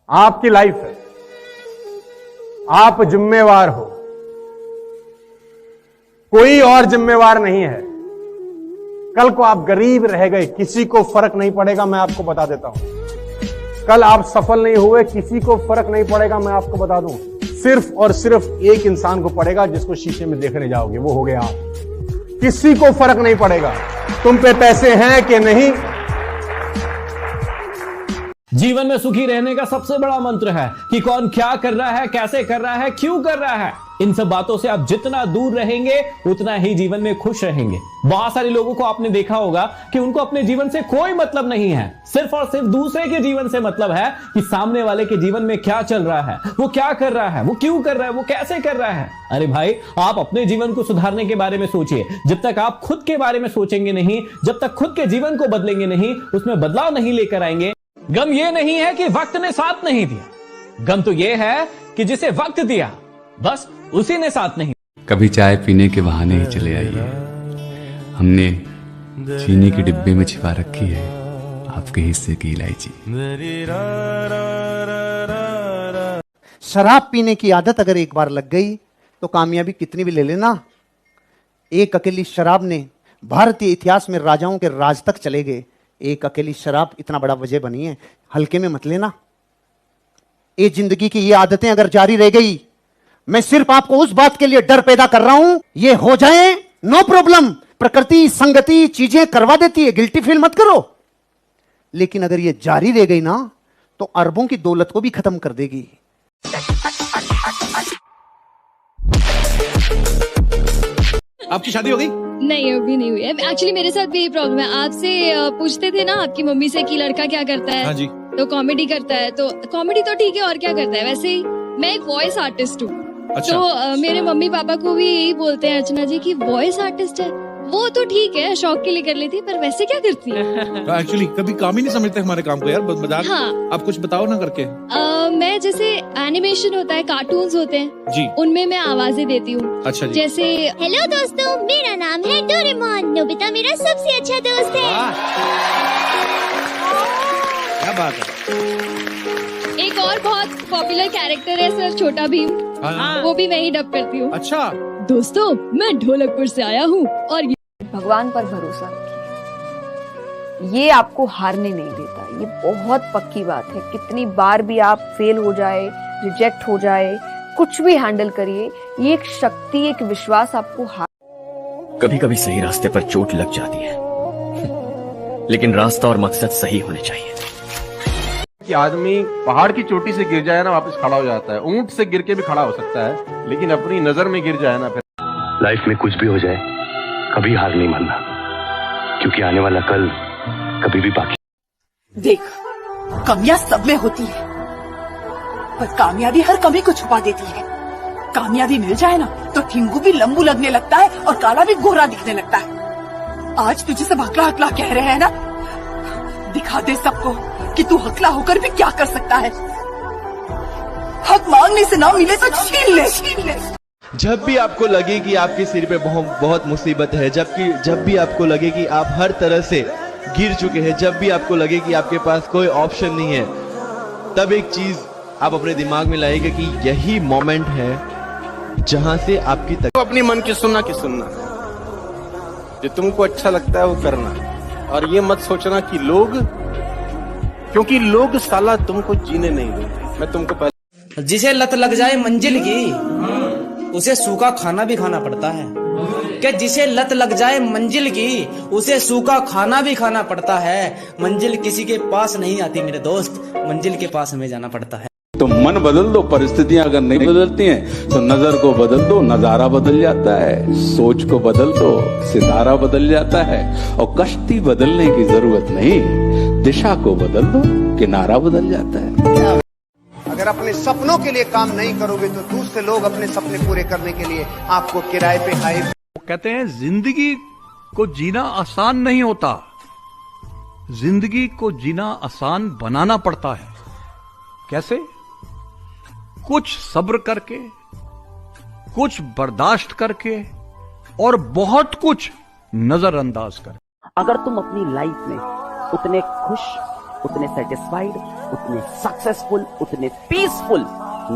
आपकी लाइफ है, आप जिम्मेवार हो, कोई और जिम्मेवार नहीं है। कल को आप गरीब रह गए, किसी को फर्क नहीं पड़ेगा, मैं आपको बता देता हूं। कल आप सफल नहीं हुए, किसी को फर्क नहीं पड़ेगा, मैं आपको बता दूं। सिर्फ और सिर्फ एक इंसान को पड़ेगा जिसको शीशे में देखने जाओगे, वो हो गया आप। किसी को फर्क नहीं पड़ेगा तुम पे पैसे हैं कि नहीं। जीवन में सुखी रहने का सबसे बड़ा मंत्र है कि कौन क्या कर रहा है, कैसे कर रहा है, क्यों कर रहा है। इन सब बातों से आप जितना दूर रहेंगे उतना ही जीवन में खुश रहेंगे। बहुत सारे लोगों को आपने देखा होगा कि उनको अपने जीवन से कोई मतलब नहीं है, सिर्फ और सिर्फ दूसरे के जीवन से मतलब है कि सामने वाले के जीवन में क्या चल रहा है, वो क्या कर रहा है, वो क्यों कर रहा है, वो कैसे कर रहा है। अरे भाई, आप अपने जीवन को सुधारने के बारे में सोचिए। जब तक आप खुद के बारे में सोचेंगे नहीं, जब तक खुद के जीवन को बदलेंगे नहीं, उसमें बदलाव नहीं लेकर आएंगे। गम ये नहीं है कि वक्त ने साथ नहीं दिया, गम तो ये है कि जिसे वक्त दिया बस उसी ने साथ नहीं। कभी चाय पीने के बहाने ही चले आइए, हमने चीनी के डिब्बे में छिपा रखी है आपके हिस्से की इलायची। शराब पीने की आदत अगर एक बार लग गई तो कामयाबी कितनी भी ले लेना। एक अकेली शराब ने भारतीय इतिहास में राजाओं के राज तक चले गए। एक अकेली शराब इतना बड़ा वजह बनी है, हल्के में मत लेना। ये जिंदगी की ये आदतें अगर जारी रह गई, मैं सिर्फ आपको उस बात के लिए डर पैदा कर रहा हूं, ये हो जाए नो प्रॉब्लम, प्रकृति संगति चीजें करवा देती है, गिल्टी फील मत करो। लेकिन अगर ये जारी रह गई ना तो अरबों की दौलत को भी खत्म कर देगी। आपकी शादी हो गई? नहीं, अभी नहीं हुई है। एक्चुअली मेरे साथ भी यही प्रॉब्लम है। आपसे पूछते थे ना आपकी मम्मी से कि लड़का क्या करता है। हाँ जी। तो कॉमेडी करता है, तो कॉमेडी तो ठीक है, और क्या करता है। वैसे ही मैं एक वॉइस आर्टिस्ट हूँ। अच्छा। तो मेरे मम्मी पापा को भी यही बोलते हैं, अर्चना जी की वॉइस आर्टिस्ट है। वो तो ठीक है, शौक के लिए कर लेती है, पर वैसे क्या करती है। एक्चुअली कभी काम ही नहीं समझते हमारे काम को यार, मजाक। हाँ। आप कुछ बताओ ना करके। मैं जैसे एनिमेशन होता है, कार्टून्स होते हैं जी, उनमें मैं आवाजें देती हूँ। अच्छा जी। जैसे हेलो दोस्तों, मेरा नाम है डोरेमोन, नोबिता मेरा सबसे अच्छा दोस्त है। क्या बात है। एक और बहुत पॉपुलर कैरेक्टर है सर, छोटा भीम। हाँ। वो भी मैं ही डब करती हूँ। अच्छा। दोस्तों, मैं ढोलकपुर से आया हूँ और भगवान पर भरोसा रखिए, ये आपको हारने नहीं देता। ये बहुत पक्की बात है। कितनी बार भी आप फेल हो जाए, रिजेक्ट हो जाए, कुछ भी हैंडल करिए, ये एक शक्ति, एक विश्वास आपको कभी कभी सही रास्ते पर चोट लग जाती है, लेकिन रास्ता और मकसद सही होने चाहिए। कि आदमी पहाड़ की चोटी से गिर जाए ना, वापस खड़ा हो जाता है। ऊंट से गिर के भी खड़ा हो सकता है, लेकिन अपनी नजर में गिर जाए ना, फिर लाइफ में कुछ भी हो जाए कभी हार नहीं मानना, क्योंकि आने वाला कल कभी भी बाकी। देख, कमियां सब में होती है, पर कामयाबी हर कमी को छुपा देती है। कामयाबी मिल जाए ना तो ठिंगू भी लंबू लगने लगता है और काला भी गोरा दिखने लगता है। आज तुझे सब हकला हकला कह रहे हैं ना, दिखा दे सबको कि तू हकला होकर भी क्या कर सकता है। हक मांगने से ना मिले तो छीन ले, छीन ले। जब भी आपको लगे कि आपके सिर पे बहुत मुसीबत है, जब भी आपको लगे कि आप हर तरह से गिर चुके हैं, जब भी आपको लगे कि आपके पास कोई ऑप्शन नहीं है, तब एक चीज आप अपने दिमाग में लाइएगा कि यही मोमेंट है जहां से आपकी अपनी मन की सुनना, जो तुमको अच्छा लगता है वो करना। और ये मत सोचना कि क्योंकि लोग साला तुमको जीने नहीं देते। मैं तुमको पहले, जिसे लत लग जाए मंजिल की, उसे सूखा खाना भी खाना पड़ता है। कि जिसे लत लग जाए मंजिल की, उसे सूखा खाना भी खाना पड़ता है। मंजिल किसी के पास नहीं आती मेरे दोस्त, मंजिल के पास हमें जाना पड़ता है। तो मन बदल दो, परिस्थितियां अगर नहीं बदलती हैं तो नजर को बदल दो, नजारा बदल जाता है। सोच को बदल दो, सितारा बदल जाता है। और कश्ती बदलने की जरूरत नहीं, दिशा को बदल दो, किनारा बदल जाता है। अगर अपने सपनों के लिए काम नहीं करोगे तो दूसरे लोग अपने सपने पूरे करने के लिए आपको किराए पे आए। कहते हैं जिंदगी को जीना आसान नहीं होता, जिंदगी को जीना आसान बनाना पड़ता है। कैसे? कुछ सब्र करके, कुछ बर्दाश्त करके और बहुत कुछ नजरअंदाज कर। अगर तुम अपनी लाइफ में उतने खुश उतने सेटिस्फाइड, उतने सक्सेसफुल, उतने पीसफुल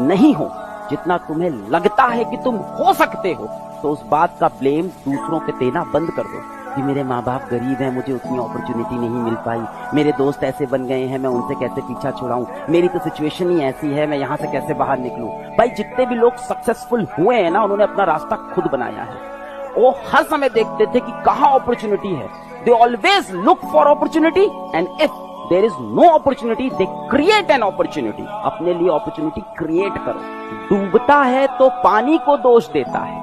नहीं हो जितना तुम्हें लगता है कि तुम हो सकते हो। तो उस बात का ब्लेम दूसरों पे देना बंद कर दो कि मेरे माँ बाप गरीब हैं, मुझे उतनी अपॉर्चुनिटी नहीं मिल पाई, मेरे दोस्त ऐसे बन गए हैं, मैं उनसे कैसे पीछा छुड़ाऊं, मेरी तो सिचुएशन ही ऐसी है, मैं यहाँ से कैसे बाहर निकलूं। भाई जितने भी लोग सक्सेसफुल हुए हैं ना, उन्होंने अपना रास्ता खुद बनाया है। वो हर समय देखते थे कि कहाँ अपॉर्चुनिटी है। They always look for opportunity and if there is no opportunity they create an opportunity. अपने लिए अपॉर्चुनिटी क्रिएट करो। डूबता है तो पानी को दोष देता है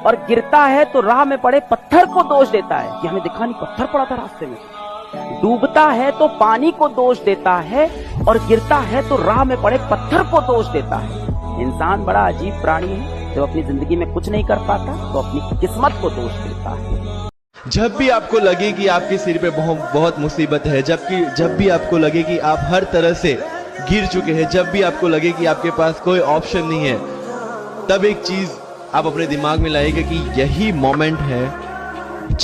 और गिरता है तो राह में पड़े पत्थर को दोष देता है कि हमें दिखा नहीं पत्थर पड़ा था रास्ते में। डूबता है तो पानी को दोष देता है और गिरता है तो राह में पड़े पत्थर को दोष देता है। इंसान बड़ा अजीब प्राणी है, जब अपनी जिंदगी में कुछ नहीं कर पाता तो अपनी किस्मत को दोष देता है। जब भी आपको लगे कि आपके सिर पे बहुत मुसीबत है, जब भी आपको लगे कि आप हर तरह से गिर चुके हैं, जब भी आपको लगे कि आपके पास कोई ऑप्शन नहीं है, तब एक चीज आप अपने दिमाग में लाइएगा कि यही मोमेंट है